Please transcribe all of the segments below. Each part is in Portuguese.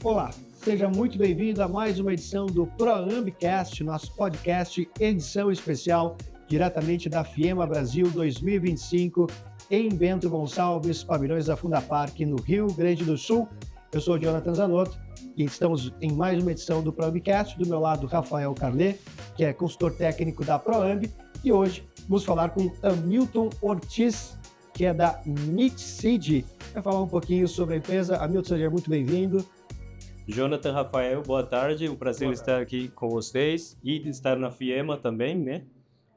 Olá, seja muito bem-vindo a mais uma edição do ProAmbicast, nosso podcast edição especial diretamente da FIEMA Brasil 2025 em Bento Gonçalves, pavilhões da Fundapark, no Rio Grande do Sul. Eu sou o Jonathan Zanotto e estamos em mais uma edição do ProAmbicast. Do meu lado, Rafael Carlet, que é consultor técnico da ProAmbi, e hoje vamos falar com Hamilton Ortiz, que é da Mixseed. Vai falar um pouquinho sobre a empresa. Hamilton, seja muito bem-vindo. Jonathan, Rafael, boa tarde. Um prazer estar aqui com vocês e estar na FIEMA também, né?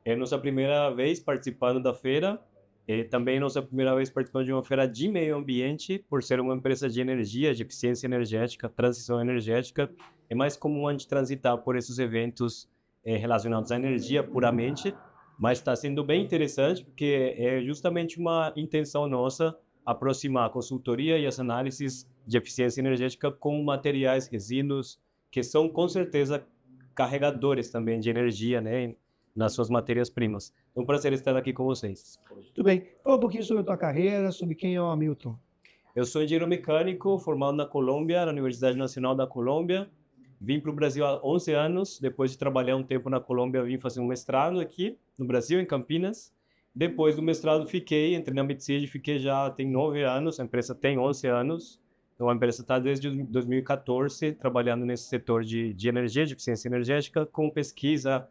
É nossa primeira vez participando da feira e também nossa primeira vez participando de uma feira de meio ambiente, por ser uma empresa de energia, de eficiência energética, transição energética. É mais comum a gente transitar por esses eventos relacionados à energia puramente, mas está sendo bem interessante porque é justamente uma intenção nossa aproximar a consultoria e as análises de eficiência energética com materiais, resíduos, que são com certeza carregadores também de energia, né, nas suas matérias-primas. É um prazer estar aqui com vocês. Tudo bem. Fala um pouquinho sobre a tua carreira, sobre quem é o Hamilton. Eu sou engenheiro mecânico, formado na Colômbia, na Universidade Nacional da Colômbia. Vim para o Brasil há 11 anos. Depois de trabalhar um tempo na Colômbia, vim fazer um mestrado aqui no Brasil, em Campinas. Depois do mestrado, entrei na Mixseed, fiquei já tem 9 anos, a empresa tem 11 anos. Então, a empresa está desde 2014 trabalhando nesse setor de energia, de eficiência energética, com pesquisa,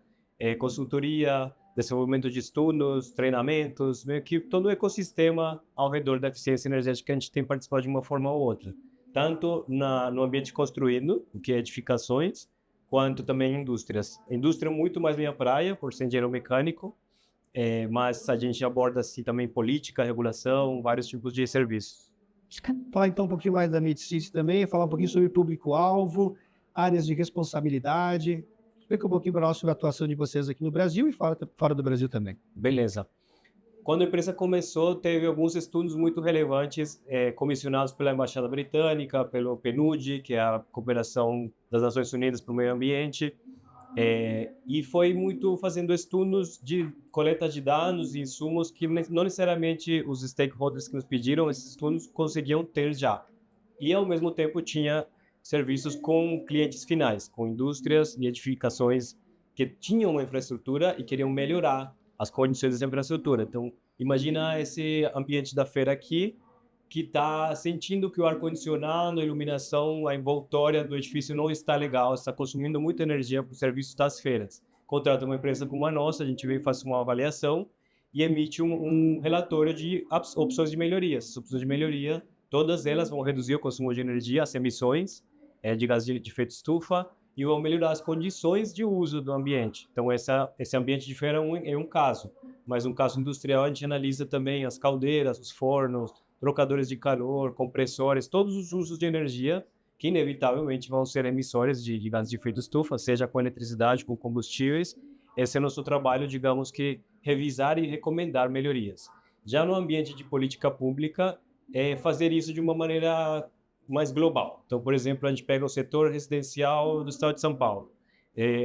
consultoria, desenvolvimento de estudos, treinamentos, meio que todo o ecossistema ao redor da eficiência energética que a gente tem participado de uma forma ou outra. Tanto no ambiente construído, que é edificações, quanto também em indústrias. A indústria é muito mais minha praia, por ser engenheiro mecânico, mas a gente aborda assim, também política, regulação, vários tipos de serviços. Falar então um pouquinho mais da Mixseed também, falar um pouquinho sobre público-alvo, áreas de responsabilidade. Explica um pouquinho para nós sobre a atuação de vocês aqui no Brasil e fora do Brasil também. Beleza. Quando a empresa começou, teve alguns estudos muito relevantes comissionados pela Embaixada Britânica, pelo PNUD, que é a Cooperação das Nações Unidas para o Meio Ambiente, e foi muito fazendo estudos de coleta de dados e insumos que não necessariamente os stakeholders que nos pediram esses estudos conseguiam ter já. E, ao mesmo tempo, tinha serviços com clientes finais, com indústrias e edificações que tinham uma infraestrutura e queriam melhorar as condições dessa infraestrutura. Então, imagina esse ambiente da feira aqui, que está sentindo que o ar-condicionado, a iluminação, a envoltória do edifício não está legal, está consumindo muita energia para o serviço das feiras. Contrata uma empresa como a nossa, a gente vem fazer uma avaliação e emite um relatório de opções de melhorias. As opções de melhoria, todas elas vão reduzir o consumo de energia, as emissões de gás de efeito estufa, e vão melhorar as condições de uso do ambiente. Então, esse ambiente de feira é um caso, mas um caso industrial a gente analisa também as caldeiras, os fornos, trocadores de calor, compressores, todos os usos de energia que inevitavelmente vão ser emissores de gases de efeito estufa, seja com eletricidade, com combustíveis. Esse é o nosso trabalho, digamos que revisar e recomendar melhorias. Já no ambiente de política pública, fazer isso de uma maneira mais global. Então, por exemplo, a gente pega o setor residencial do estado de São Paulo,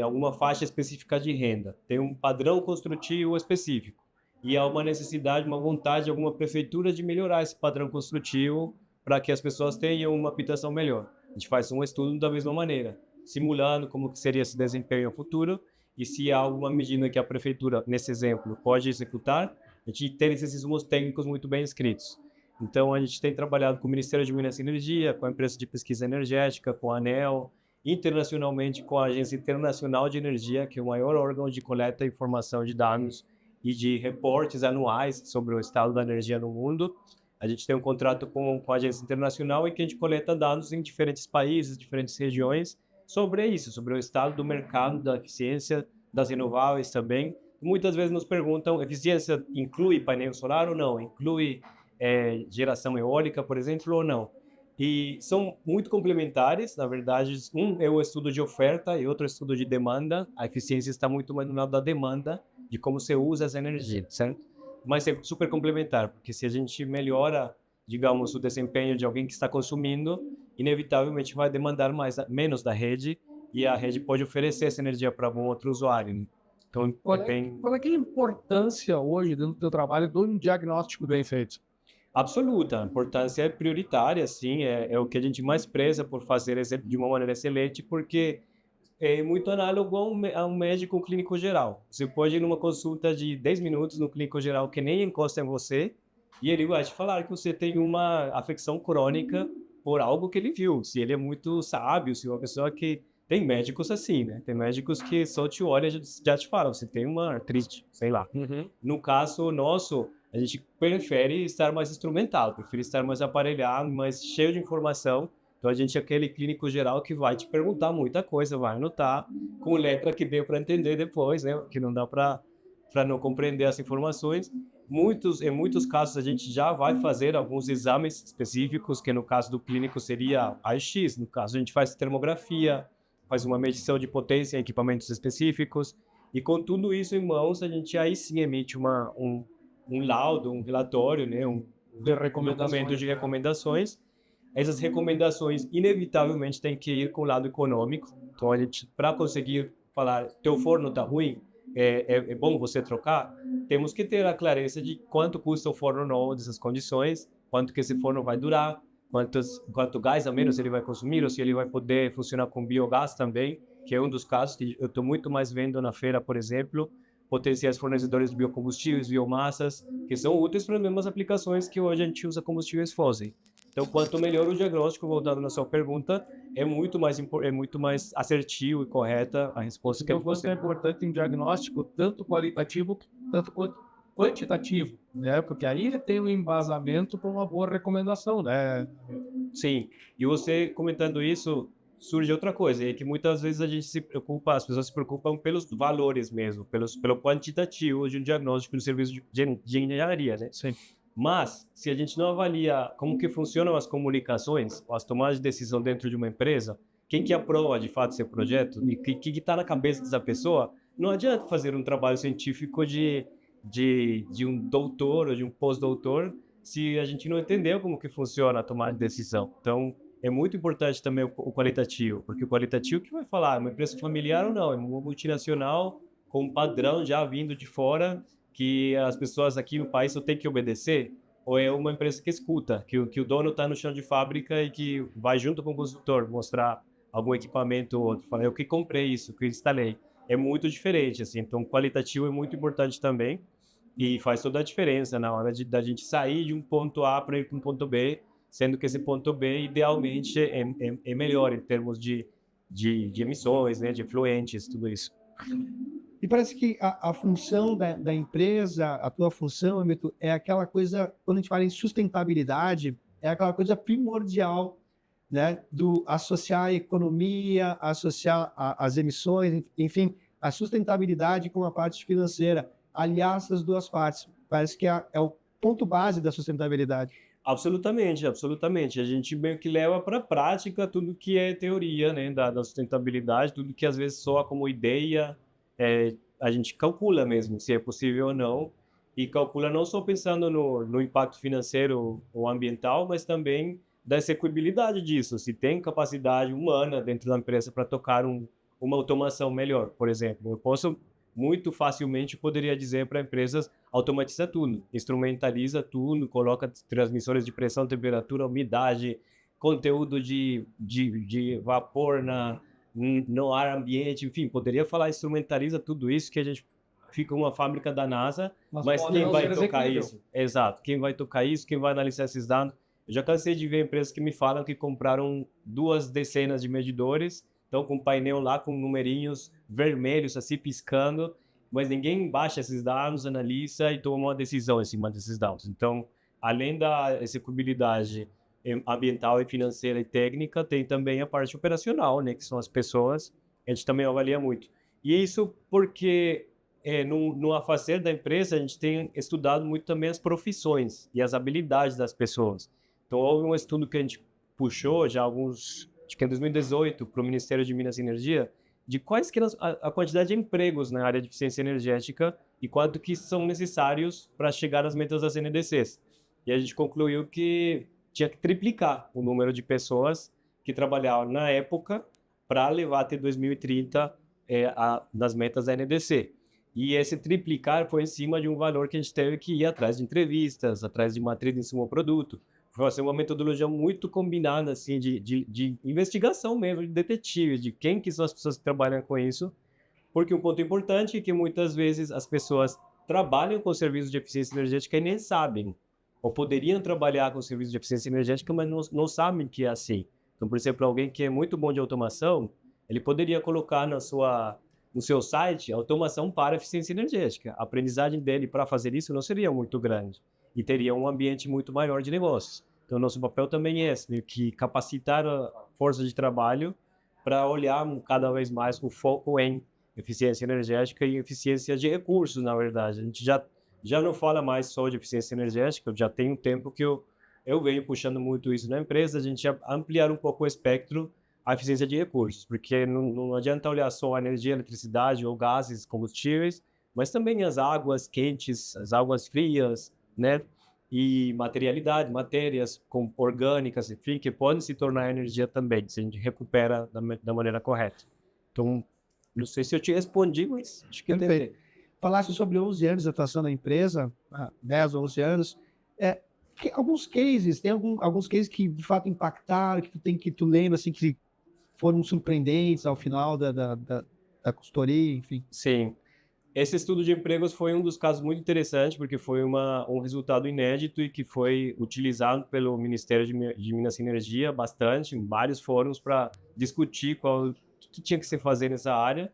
alguma faixa específica de renda, tem um padrão construtivo específico, e há uma necessidade, uma vontade de alguma prefeitura de melhorar esse padrão construtivo para que as pessoas tenham uma habitação melhor. A gente faz um estudo da mesma maneira, simulando como que seria esse desempenho no futuro, e se há alguma medida que a prefeitura, nesse exemplo, pode executar, a gente tem esses insumos técnicos muito bem escritos. Então, a gente tem trabalhado com o Ministério de Minas e Energia, com a empresa de pesquisa energética, com a ANEEL, internacionalmente com a Agência Internacional de Energia, que é o maior órgão de coleta e informação de dados e de reportes anuais sobre o estado da energia no mundo. A gente tem um contrato com a Agência Internacional em que a gente coleta dados em diferentes países, diferentes regiões, sobre isso, sobre o estado do mercado, da eficiência, das renováveis também. Muitas vezes nos perguntam, eficiência inclui painel solar ou não? Inclui geração eólica, por exemplo, ou não? E são muito complementares, na verdade. Um é o estudo de oferta e outro é o estudo de demanda. A eficiência está muito mais no lado da demanda, de como você usa essa energia, certo? Mas é super complementar, porque se a gente melhora, digamos, o desempenho de alguém que está consumindo, inevitavelmente vai demandar menos da rede, e a rede pode oferecer essa energia para algum outro usuário. Então, qual é que é a importância hoje dentro do teu trabalho de um diagnóstico bem feito? Absoluta, a importância é prioritária, sim, é o que a gente mais preza por fazer de uma maneira excelente, porque é muito análogo a um médico clínico geral. Você pode ir numa consulta de 10 minutos no clínico geral que nem encosta em você, e ele vai te falar que você tem uma afecção crônica por algo que ele viu. Se ele é muito sábio, se é uma pessoa que... Tem médicos assim, né? Tem médicos que só te olham e já te falam, você tem uma artrite, sei lá. Uhum. No caso nosso, a gente prefere estar mais instrumental, prefere estar mais aparelhado, mais cheio de informação. Então a gente é aquele clínico geral que vai te perguntar muita coisa, vai anotar com letra que deu para entender depois, né? Que não dá para não compreender as informações. Em muitos casos a gente já vai fazer alguns exames específicos, que no caso do clínico seria raio-x, no caso a gente faz termografia, faz uma medição de potência em equipamentos específicos, e com tudo isso em mãos a gente aí sim emite um laudo, um relatório, né? Um documento de recomendações. Essas recomendações, inevitavelmente, têm que ir com o lado econômico. Então, a gente, para conseguir falar, teu forno está ruim, é bom você trocar, temos que ter a clareza de quanto custa o forno novo dessas condições, quanto que esse forno vai durar, quanto gás a menos ele vai consumir, ou se ele vai poder funcionar com biogás também, que é um dos casos que eu estou muito mais vendo na feira, por exemplo, potenciais fornecedores de biocombustíveis, biomassas, que são úteis para as mesmas aplicações que hoje a gente usa combustíveis fósseis. Então, quanto melhor o diagnóstico, voltando na sua pergunta, é muito mais assertivo e correta a resposta que Então, você. é importante em diagnóstico, tanto qualitativo tanto quantitativo, né? Porque aí tem um embasamento para uma boa recomendação, né? Sim, e você comentando isso, surge outra coisa, é que muitas vezes a gente se preocupa, as pessoas se preocupam pelos valores mesmo, pelo quantitativo de um diagnóstico de serviço de engenharia, né? Sim. Mas, se a gente não avalia como que funcionam as comunicações, as tomadas de decisão dentro de uma empresa, quem que aprova de fato seu projeto e o que está na cabeça dessa pessoa, não adianta fazer um trabalho científico de um doutor ou de um pós-doutor se a gente não entendeu como que funciona a tomada de decisão. Então, é muito importante também o qualitativo, porque o qualitativo que vai falar, é uma empresa familiar ou não, é uma multinacional com um padrão já vindo de fora, que as pessoas aqui no país só têm que obedecer, ou é uma empresa que escuta, que o dono está no chão de fábrica e que vai junto com o consultor mostrar algum equipamento ou outro, falar, eu que comprei isso, que instalei. É muito diferente, assim, então qualitativo é muito importante também e faz toda a diferença na hora da gente sair de um ponto A para ir para um ponto B, sendo que esse ponto B, idealmente, é melhor em termos de emissões, né, de efluentes, tudo isso. E parece que a função da empresa, a tua função, Hamilton, é aquela coisa, quando a gente fala em sustentabilidade, é aquela coisa primordial, né, do associar a economia, associar as emissões, enfim, a sustentabilidade com a parte financeira, aliar essas duas partes. Parece que é o ponto base da sustentabilidade. Absolutamente, absolutamente. A gente meio que leva para a prática tudo que é teoria, né, da sustentabilidade, tudo que às vezes soa como ideia, a gente calcula mesmo se é possível ou não, e calcula não só pensando no impacto financeiro ou ambiental, mas também da execuibilidade disso, se tem capacidade humana dentro da empresa para tocar uma automação melhor, por exemplo. Eu posso muito facilmente poderia dizer para empresas, automatiza tudo, instrumentaliza tudo, coloca transmissores de pressão, temperatura, umidade, conteúdo de vapor no ar ambiente, enfim, poderia falar, instrumentaliza tudo isso, que a gente fica uma fábrica da NASA, mas quem vai tocar isso? Exato, quem vai tocar isso, quem vai analisar esses dados? Eu já cansei de ver empresas que me falam que compraram 2 dezenas de medidores, estão com um painel lá com numerinhos vermelhos, assim, piscando, mas ninguém baixa esses dados, analisa e toma uma decisão em cima desses dados. Então, além da execuibilidade ambiental e financeira e técnica, tem também a parte operacional, né, que são as pessoas, a gente também avalia muito. E isso porque no afazer da empresa, a gente tem estudado muito também as profissões e as habilidades das pessoas. Então, houve um estudo que a gente puxou já acho que em 2018, para o Ministério de Minas e Energia, de quais que eram a quantidade de empregos na área de eficiência energética e quanto que são necessários para chegar às metas das NDCs. E a gente concluiu que tinha que triplicar o número de pessoas que trabalhavam na época para levar até 2030 nas metas da NDC. E esse triplicar foi em cima de um valor que a gente teve que ir atrás de entrevistas, atrás de matriz de insumo produto. Foi assim, uma metodologia muito combinada, assim, de investigação mesmo, de detetive, de quem que são as pessoas que trabalham com isso. Porque um ponto importante é que muitas vezes as pessoas trabalham com serviços de eficiência energética e nem sabem. Ou poderiam trabalhar com serviços de eficiência energética, mas não sabem que é assim. Então, por exemplo, alguém que é muito bom de automação, ele poderia colocar no seu site automação para eficiência energética. A aprendizagem dele para fazer isso não seria muito grande e teria um ambiente muito maior de negócios. Então, nosso papel também é esse, que capacitar a força de trabalho para olhar cada vez mais o foco em eficiência energética e eficiência de recursos, na verdade. A gente já não fala mais só de eficiência energética, já tem um tempo que eu venho puxando muito isso na empresa, a gente ampliar um pouco o espectro a eficiência de recursos, porque não adianta olhar só a energia, a eletricidade ou gases, combustíveis, mas também as águas quentes, as águas frias, né? E materialidade, matérias orgânicas, enfim, que podem se tornar energia também, se a gente recupera da maneira correta. Então, não sei se eu te respondi, mas acho que eu tentei. Falasse sobre 11 anos de atuação na empresa, 10 ou 11 anos. Alguns cases, tem alguns cases que de fato impactaram, que tu lembra, assim, que foram surpreendentes ao final da consultoria, enfim. Sim. Esse estudo de empregos foi um dos casos muito interessantes, porque foi um resultado inédito e que foi utilizado pelo Ministério de Minas e Energia bastante, em vários fóruns, para discutir o que tinha que se fazer nessa área.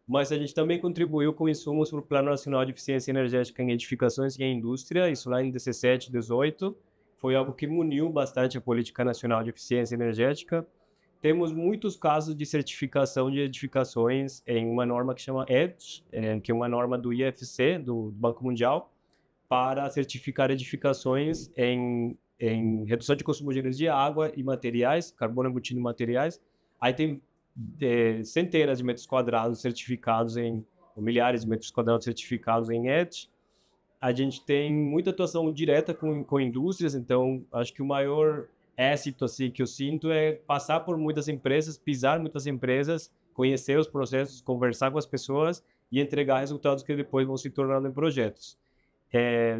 Mas a gente também contribuiu com insumos para o Plano Nacional de Eficiência Energética em Edificações e em Indústria, isso lá em 17, 18. Foi algo que muniu bastante a Política Nacional de Eficiência Energética. Temos muitos casos de certificação de edificações em uma norma que chama EDGE, que é uma norma do IFC, do Banco Mundial, para certificar edificações em redução de consumo de energia, água e materiais, carbono embutido em materiais. Aí tem centenas de metros quadrados certificados ou milhares de metros quadrados certificados em EDGE. A gente tem muita atuação direta com indústrias, então acho que o maior êxito assim, que eu sinto é passar por muitas empresas, pisar em muitas empresas, conhecer os processos, conversar com as pessoas e entregar resultados que depois vão se tornando em projetos.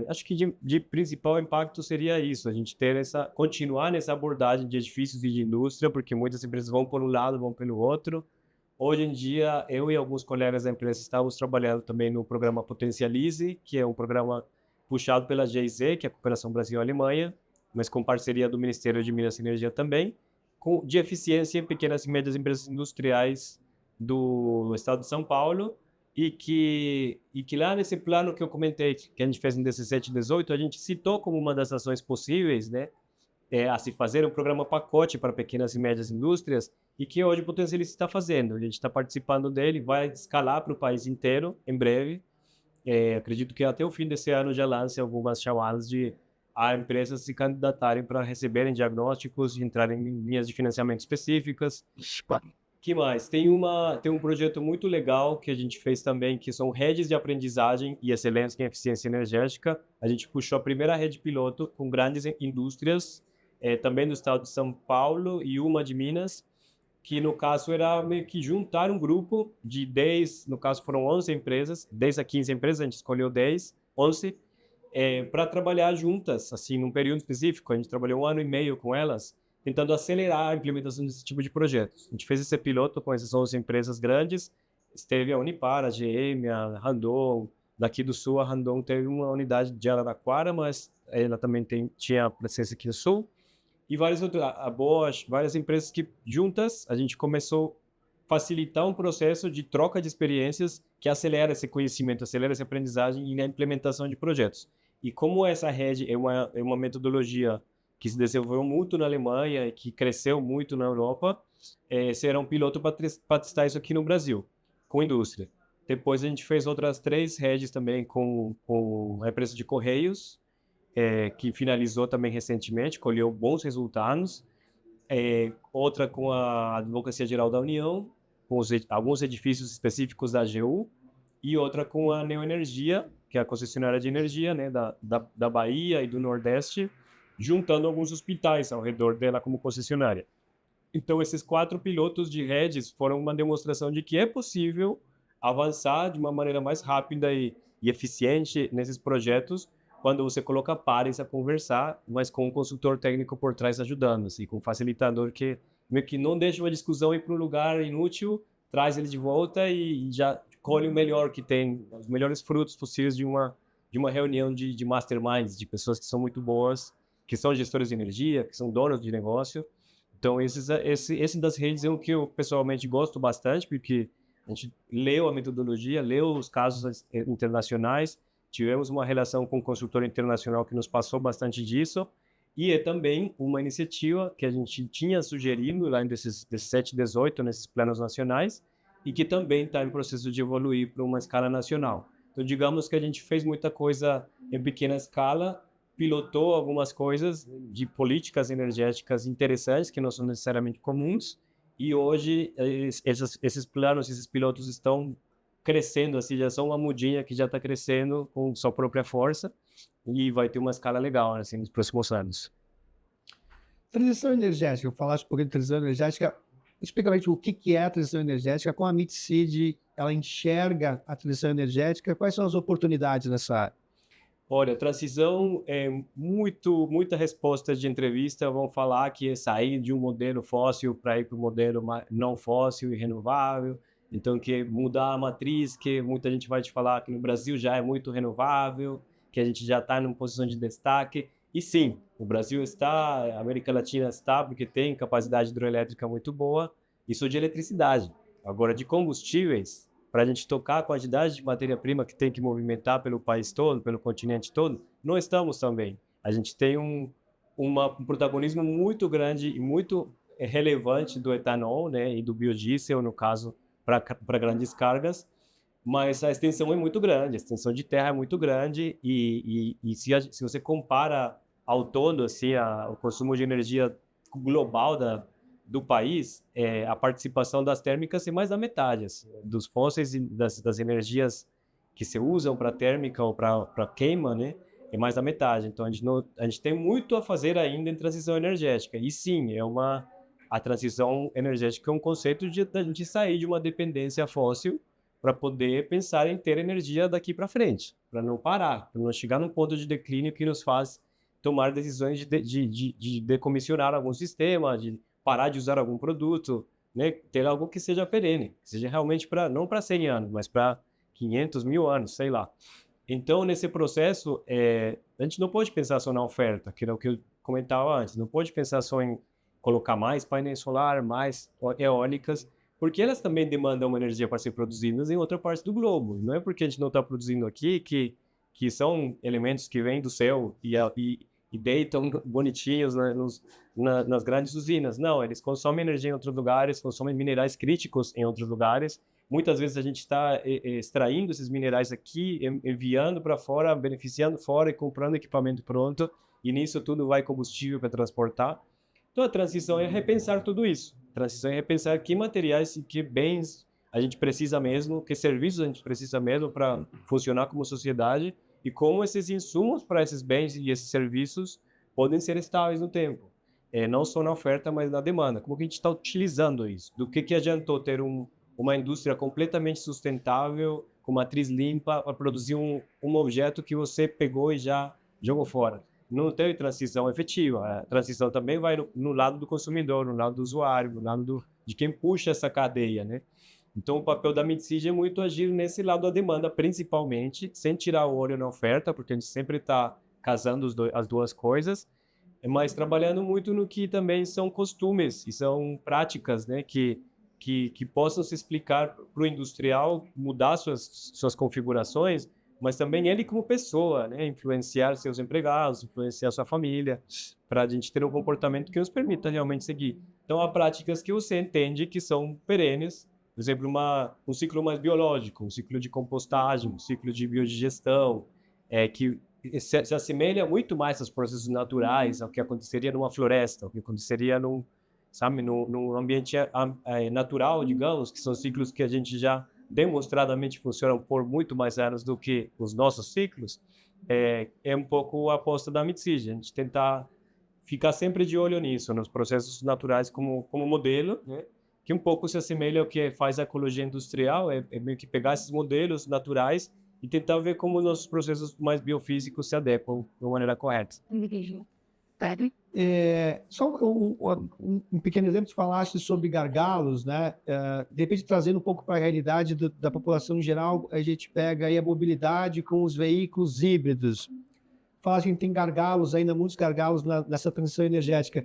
Acho que de principal impacto seria isso, a gente continuar nessa abordagem de edifícios e de indústria, porque muitas empresas vão por um lado, vão pelo outro. Hoje em dia, eu e alguns colegas da empresa estamos trabalhando também no programa Potencialize, que é um programa puxado pela GIZ, que é a Cooperação Brasil-Alemanha, mas com parceria do Ministério de Minas e Energia também, de eficiência em pequenas e médias empresas industriais do estado de São Paulo, e que lá nesse plano que eu comentei, que a gente fez em 17 e 18, a gente citou como uma das ações possíveis, né, a se fazer um programa pacote para pequenas e médias indústrias, e que hoje o Potencialize está fazendo. A gente está participando dele, vai escalar para o país inteiro em breve. Acredito que até o fim desse ano já lance algumas chamadas a empresas se candidatarem para receberem diagnósticos e entrarem em linhas de financiamento específicas. Que mais? Tem um projeto muito legal que a gente fez também, que são redes de aprendizagem e excelência em eficiência energética. A gente puxou a primeira rede piloto com grandes indústrias, também do estado de São Paulo e uma de Minas, que no caso era meio que juntar um grupo de 10, no caso foram 11 empresas, 10 a 15 empresas, a gente escolheu 10, 11, para trabalhar juntas, assim, num período específico. A gente trabalhou 1 ano e meio com elas, tentando acelerar a implementação desse tipo de projetos. A gente fez esse piloto com essas 11 empresas grandes, esteve a Unipar, a GM, a Randon, daqui do Sul, a Randon teve uma unidade de Araraquara, mas ela também tinha presença aqui no Sul, e várias outras, a Bosch, várias empresas que juntas a gente começou a facilitar um processo de troca de experiências que acelera esse conhecimento, acelera essa aprendizagem e a implementação de projetos. E como essa rede é uma metodologia que se desenvolveu muito na Alemanha e que cresceu muito na Europa, será um piloto para testar isso aqui no Brasil, com indústria. Depois a gente fez outras 3 redes também com a empresa de Correios, que finalizou também recentemente, colheu bons resultados. Outra com a Advocacia Geral da União, com alguns edifícios específicos da AGU, e outra com a Neoenergia, que é a concessionária de energia, né, da Bahia e do Nordeste, juntando alguns hospitais ao redor dela como concessionária. Então, esses 4 pilotos de redes foram uma demonstração de que é possível avançar de uma maneira mais rápida e eficiente nesses projetos quando você coloca pares a conversar, mas com um consultor técnico por trás ajudando, assim, com um facilitador que meio que não deixa uma discussão ir para um lugar inútil, traz ele de volta e já colhe o melhor que tem, os melhores frutos possíveis de uma reunião de masterminds, de pessoas que são muito boas, que são gestores de energia, que são donos de negócio. Então, esse das redes é o que eu pessoalmente gosto bastante, porque a gente leu a metodologia, leu os casos internacionais, tivemos uma relação com um consultor internacional que nos passou bastante disso, e é também uma iniciativa que a gente tinha sugerido lá em 17 e 18, nesses planos nacionais, e que também está em processo de evoluir para uma escala nacional. Então, digamos que a gente fez muita coisa em pequena escala, pilotou algumas coisas de políticas energéticas interessantes, que não são necessariamente comuns, e hoje esses planos, esses pilotos estão crescendo, assim, já são uma mudinha que já está crescendo com sua própria força e vai ter uma escala legal, assim, nos próximos anos. Transição energética, eu falaste um pouquinho de transição energética. Explicamente o que é a transição energética, como a MidSeed ela enxerga a transição energética, quais são as oportunidades nessa área? Olha, transição é muita resposta de entrevista vão falar que é sair de um modelo fóssil para ir para um modelo não fóssil e renovável. Então, que mudar a matriz, que muita gente vai te falar que no Brasil já é muito renovável, que a gente já está numa posição de destaque. E sim, o Brasil está, a América Latina está, porque tem capacidade hidroelétrica muito boa, isso de eletricidade. Agora, de combustíveis, para a gente tocar a quantidade de matéria-prima que tem que movimentar pelo país todo, pelo continente todo, não estamos tão bem. A gente tem um protagonismo muito grande e muito relevante do etanol, né, e do biodiesel, no caso, para grandes cargas, mas a extensão é muito grande, a extensão de terra é muito grande e se você compara ao todo, assim, o consumo de energia global do país, a participação das térmicas é mais da metade, assim, dos fósseis e das energias que se usam para térmica ou para queima, né, é mais da metade. Então, a gente tem muito a fazer ainda em transição energética. E sim, a transição energética é um conceito de a gente sair de uma dependência fóssil para poder pensar em ter energia daqui para frente, para não parar, para não chegar num ponto de declínio que nos faz tomar decisões de decomissionar algum sistema, de parar de usar algum produto, né? Ter algo que seja perene, que seja realmente não para 100 anos, mas para 500, 1000 anos, sei lá. Então, nesse processo, a gente não pode pensar só na oferta, que era o que eu comentava antes, não pode pensar só em colocar mais painéis solar, mais eólicas, porque elas também demandam uma energia para ser produzidas em outra parte do globo. Não é porque a gente não está produzindo aqui que são elementos que vêm do céu e deitam bonitinhos nas grandes usinas. Não, eles consomem energia em outros lugares, consomem minerais críticos em outros lugares. Muitas vezes a gente está extraindo esses minerais aqui, enviando para fora, beneficiando fora e comprando equipamento pronto, e nisso tudo vai combustível para transportar. Então a transição é repensar tudo isso. A transição é repensar que materiais e que bens a gente precisa mesmo, que serviços a gente precisa mesmo para funcionar como sociedade e como esses insumos para esses bens e esses serviços podem ser estáveis no tempo. Não só na oferta, mas na demanda. Como que a gente está utilizando isso? Do que adiantou ter uma indústria completamente sustentável, com matriz limpa, para produzir um objeto que você pegou e já jogou fora? Não teve transição efetiva. A transição também vai no lado do consumidor, no lado do usuário, no lado de quem puxa essa cadeia, né? Então, o papel da MidSeed é muito agir nesse lado da demanda, principalmente, sem tirar o olho na oferta, porque a gente sempre está casando as duas coisas, mas trabalhando muito no que também são costumes e são práticas, né, que possam se explicar para o industrial, mudar suas configurações, mas também ele como pessoa, né, influenciar seus empregados, influenciar sua família, para a gente ter um comportamento que nos permita realmente seguir. Então, há práticas que você entende que são perenes, por exemplo, um ciclo mais biológico, um ciclo de compostagem, um ciclo de biodigestão, que se assemelha muito mais aos processos naturais, ao que aconteceria numa floresta, ao que aconteceria num ambiente natural, digamos, que são ciclos que a gente já demonstradamente funcionam por muito mais anos do que os nossos ciclos. É um pouco a aposta da MidSeed, a gente tentar ficar sempre de olho nisso, nos processos naturais como modelo, né? que um pouco se assemelha ao que faz a ecologia industrial, é meio que pegar esses modelos naturais e tentar ver como nossos processos mais biofísicos se adequam de uma maneira correta. Só um pequeno exemplo, tu falaste sobre gargalos, né? De repente, trazendo um pouco para a realidade da população em geral, a gente pega aí a mobilidade com os veículos híbridos. Fala que tem gargalos, ainda muitos gargalos nessa transição energética.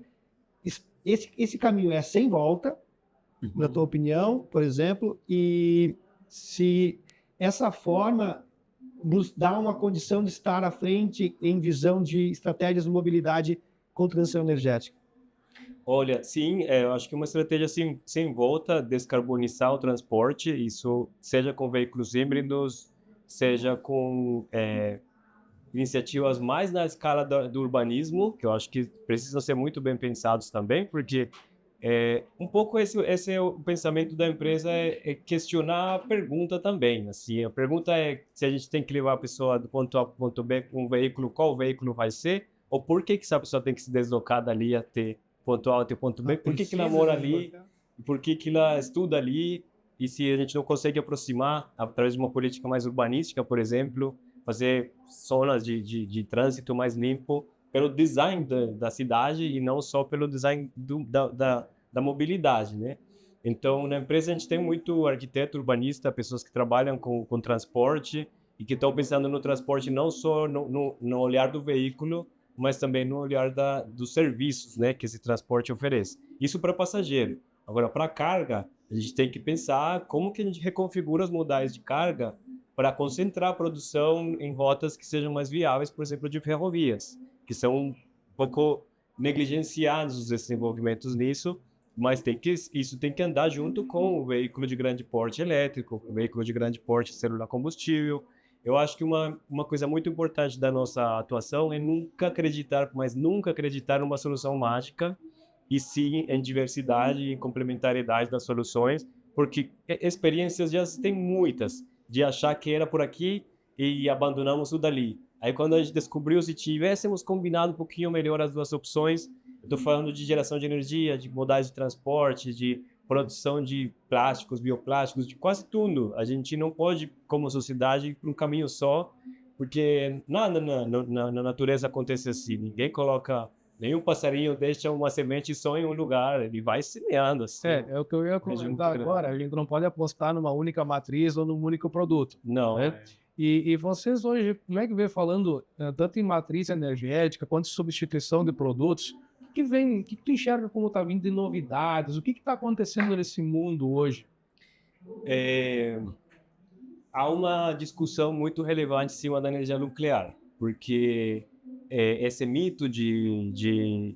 Esse caminho é sem volta, na tua opinião, por exemplo, e se essa forma nos dá uma condição de estar à frente em visão de estratégias de mobilidade com transição energética? Olha, sim, eu acho que uma estratégia assim, sem volta, descarbonizar o transporte, isso seja com veículos híbridos, seja com iniciativas mais na escala do urbanismo, que eu acho que precisam ser muito bem pensados também, porque um pouco esse é o pensamento da empresa, é questionar a pergunta também. Assim, a pergunta é se a gente tem que levar a pessoa do ponto A para o ponto B com um veículo, qual veículo vai ser, ou por que essa pessoa tem que se deslocar dali até ponto A até ponto B, por que ela mora ali, por que ela estuda ali, e se a gente não consegue aproximar através de uma política mais urbanística, por exemplo, fazer zonas de trânsito mais limpo pelo design da cidade e não só pelo design da mobilidade, né? Então, na empresa a gente tem muito arquiteto, urbanista, pessoas que trabalham com transporte e que estão pensando no transporte não só no olhar do veículo, mas também no olhar dos serviços, né, que esse transporte oferece. Isso para passageiro. Agora, para carga, a gente tem que pensar como que a gente reconfigura os modais de carga para concentrar a produção em rotas que sejam mais viáveis, por exemplo, de ferrovias, que são um pouco negligenciados os desenvolvimentos nisso, mas isso tem que andar junto com o veículo de grande porte elétrico, o veículo de grande porte celular combustível. Eu acho que uma coisa muito importante da nossa atuação é nunca acreditar, mas nunca acreditar numa solução mágica, e sim em diversidade e complementariedade das soluções, porque experiências já tem muitas, de achar que era por aqui e abandonamos tudo ali. Aí quando a gente descobriu, se tivéssemos combinado um pouquinho melhor as duas opções, eu estou falando de geração de energia, de modais de transporte, de produção de plásticos, bioplásticos, de quase tudo. A gente não pode, como sociedade, ir para um caminho só, porque nada na natureza acontece assim. Ninguém coloca, nenhum passarinho deixa uma semente só em um lugar, ele vai semeando assim. É o que eu ia comentar agora. A gente não pode apostar numa única matriz ou num único produto. Não. Né? E vocês hoje, como é que vem falando tanto em matriz energética quanto em substituição de produtos? O que tu enxerga como está vindo de novidades? O que está acontecendo nesse mundo hoje? Há uma discussão muito relevante em cima da energia nuclear, porque esse mito de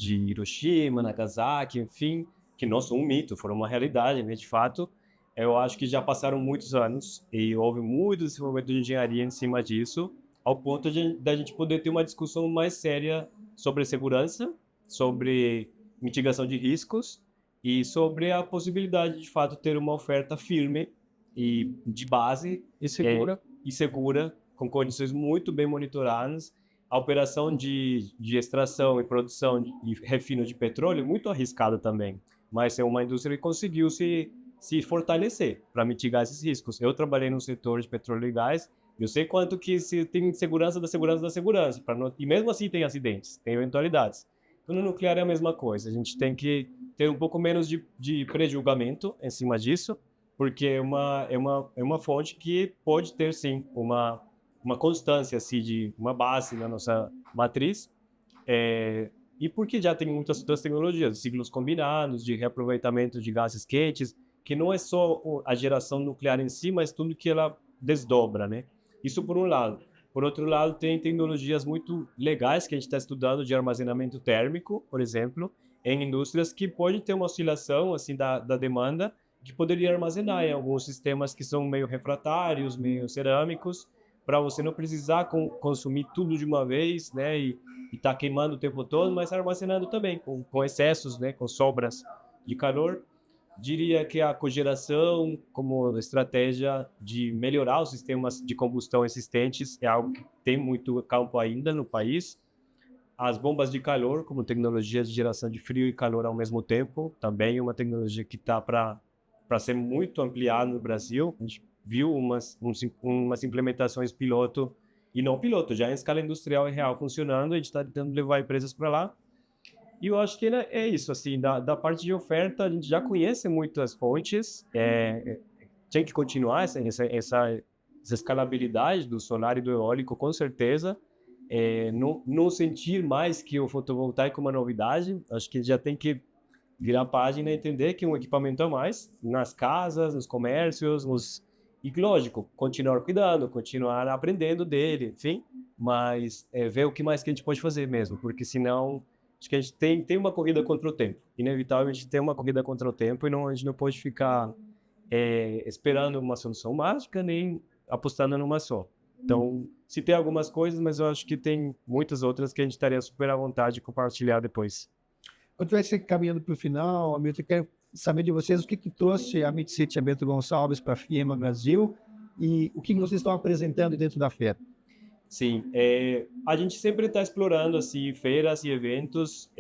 Hiroshima, Nagasaki, enfim, que não são um mito, foram uma realidade, né, de fato. Eu acho que já passaram muitos anos e houve muito desenvolvimento de engenharia em cima disso, ao ponto da gente poder ter uma discussão mais séria sobre segurança, sobre mitigação de riscos e sobre a possibilidade de fato ter uma oferta firme e de base E segura, com condições muito bem monitoradas. A operação de extração e produção e refino de petróleo é muito arriscada também, mas é uma indústria que conseguiu se fortalecer para mitigar esses riscos. Eu trabalhei no setor de petróleo e gás, eu sei quanto que se tem segurança da segurança da segurança, e mesmo assim tem acidentes, tem eventualidades. Então, no nuclear é a mesma coisa, a gente tem que ter um pouco menos de prejulgamento em cima disso, porque é uma fonte que pode ter, sim, uma constância, assim, de uma base na nossa matriz, e porque já tem muitas outras tecnologias, ciclos combinados, de reaproveitamento de gases quentes, que não é só a geração nuclear em si, mas tudo que ela desdobra, né? Isso por um lado. Por outro lado, tem tecnologias muito legais que a gente está estudando de armazenamento térmico, por exemplo, em indústrias que pode ter uma oscilação assim da demanda, que poderia armazenar em alguns sistemas que são meio refratários, meio cerâmicos, para você não precisar consumir tudo de uma vez, né, e tá queimando o tempo todo, mas armazenando também com excessos, né, com sobras de calor. Diria que a cogeração como estratégia de melhorar os sistemas de combustão existentes é algo que tem muito campo ainda no país. As bombas de calor, como tecnologia de geração de frio e calor ao mesmo tempo, também uma tecnologia que está para ser muito ampliada no Brasil. A gente viu umas implementações piloto, e não piloto, já em escala industrial e real funcionando, a gente está tentando levar empresas para lá. E eu acho que é isso, assim, da parte de oferta, a gente já conhece muitas fontes, tem que continuar essa escalabilidade do solar e do eólico, com certeza. Não sentir mais que o fotovoltaico é uma novidade, acho que já tem que virar a página e entender que um equipamento a mais nas casas, nos comércios, e lógico, continuar cuidando, continuar aprendendo dele, enfim, mas ver o que mais que a gente pode fazer mesmo, porque senão acho que a gente tem uma corrida contra o tempo, inevitavelmente tem uma corrida contra o tempo, e a gente não pode ficar esperando uma solução mágica, nem apostando numa só. Então, se tem algumas coisas, mas eu acho que tem muitas outras que a gente estaria super à vontade de compartilhar depois. Quando vai ser caminhando para o final, Hamilton, eu quero saber de vocês o que trouxe a MidCity, a Bento Gonçalves, para a FIEMA Brasil, e o que vocês estão apresentando dentro da feira. Sim, a gente sempre está explorando assim, feiras e eventos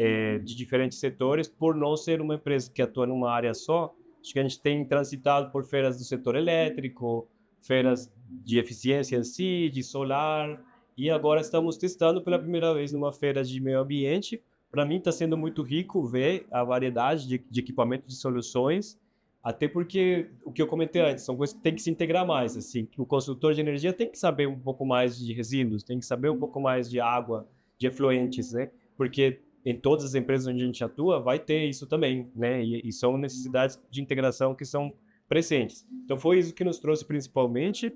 de diferentes setores, por não ser uma empresa que atua numa área só. Acho que a gente tem transitado por feiras do setor elétrico, feiras de eficiência em si, de solar, e agora estamos testando pela primeira vez numa feira de meio ambiente. Para mim está sendo muito rico ver a variedade de equipamentos, de soluções, até porque o que eu comentei antes, são coisas que tem que se integrar mais, assim, o consultor de energia tem que saber um pouco mais de resíduos, tem que saber um pouco mais de água, de efluentes, né? Porque em todas as empresas onde a gente atua vai ter isso também, né? E são necessidades de integração que são presentes. Então foi isso que nos trouxe principalmente.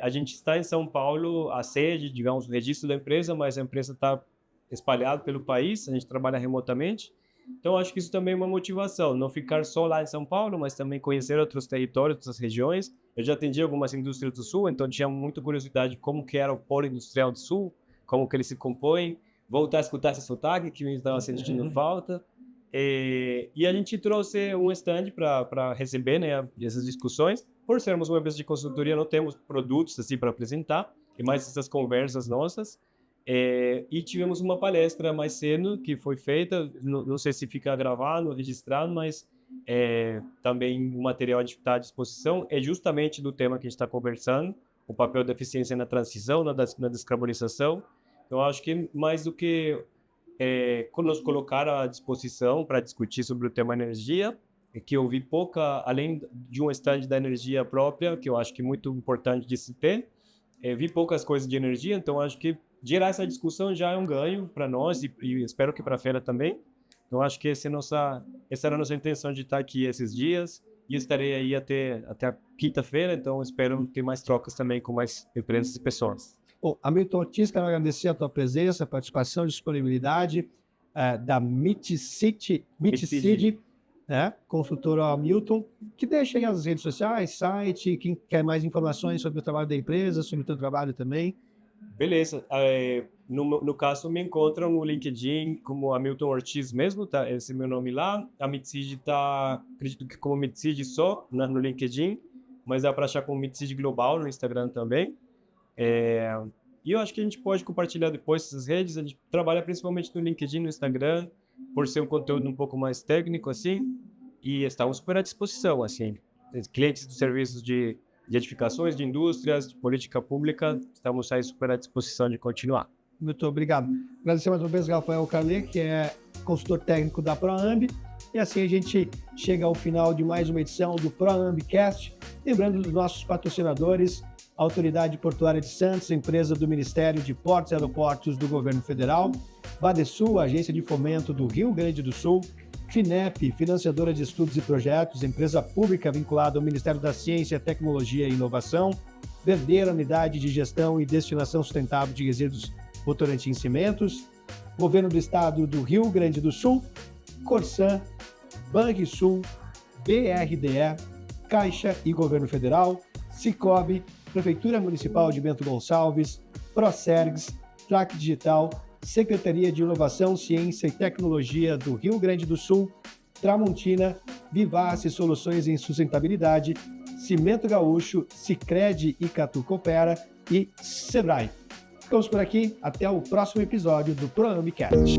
A gente está em São Paulo, a sede, digamos, o registro da empresa, mas a empresa está espalhada pelo país, a gente trabalha remotamente. Então, acho que isso também é uma motivação, não ficar só lá em São Paulo, mas também conhecer outros territórios, outras regiões. Eu já atendi algumas indústrias do Sul, então tinha muita curiosidade de como que era o polo industrial do Sul, como que ele se compõe, voltar a escutar esse sotaque que me estava sentindo falta. E a gente trouxe um stand para receber, né, essas discussões. Por sermos uma empresa de consultoria, não temos produtos assim para apresentar, e mais essas conversas nossas. E tivemos uma palestra mais cedo que foi feita, não sei se fica gravado, registrado, mas também o material está à disposição, é justamente do tema que a gente está conversando, o papel da eficiência na transição, na descarbonização. Então, acho que mais do que nos colocar à disposição para discutir sobre o tema energia, que eu vi pouca, além de um stand da energia própria, que eu acho que é muito importante de se ter, vi poucas coisas de energia, então acho que gerar essa discussão já é um ganho para nós e espero que para a feira também. Então, acho que essa era a nossa intenção de estar aqui esses dias e estarei aí até a quinta-feira, então espero ter mais trocas também com mais empresas e pessoas. Bom, Hamilton Ortiz, quero agradecer a tua presença, a participação e disponibilidade da MidCity, né, consultor Hamilton, que deixa aí as redes sociais, site, quem quer mais informações sobre o trabalho da empresa, sobre o teu trabalho também. Beleza. No caso, me encontram no LinkedIn como Hamilton Ortiz mesmo, tá? Esse é meu nome lá. A MidCity tá, acredito que como MidCity só no LinkedIn, mas dá para achar como MidCity Global no Instagram também. E eu acho que a gente pode compartilhar depois essas redes. A gente trabalha principalmente no LinkedIn, no Instagram, por ser um conteúdo um pouco mais técnico, assim, e estamos super à disposição, assim. Clientes dos serviços de edificações, de indústrias, de política pública, estamos aí super à disposição de continuar. Muito obrigado. Agradecer mais uma vez ao Rafael Carlê, que é consultor técnico da ProAmbi. E assim a gente chega ao final de mais uma edição do ProAmbiCast. Lembrando dos nossos patrocinadores, a Autoridade Portuária de Santos, empresa do Ministério de Portos e Aeroportos do Governo Federal, Badesul, agência de fomento do Rio Grande do Sul, FINEP, financiadora de estudos e projetos, empresa pública vinculada ao Ministério da Ciência, Tecnologia e Inovação, Verdeira, unidade de gestão e destinação sustentável de resíduos Votorantim Cimentos, Governo do Estado do Rio Grande do Sul, Corsan, Banrisul, BRDE, Caixa e Governo Federal, Sicobi, Prefeitura Municipal de Bento Gonçalves, Procergs, Track Digital, Secretaria de Inovação, Ciência e Tecnologia do Rio Grande do Sul, Tramontina, Vivace Soluções em Sustentabilidade, Cimento Gaúcho, Sicredi e Catu Coopera e Sebrae. Ficamos por aqui, até o próximo episódio do ProAmbicast.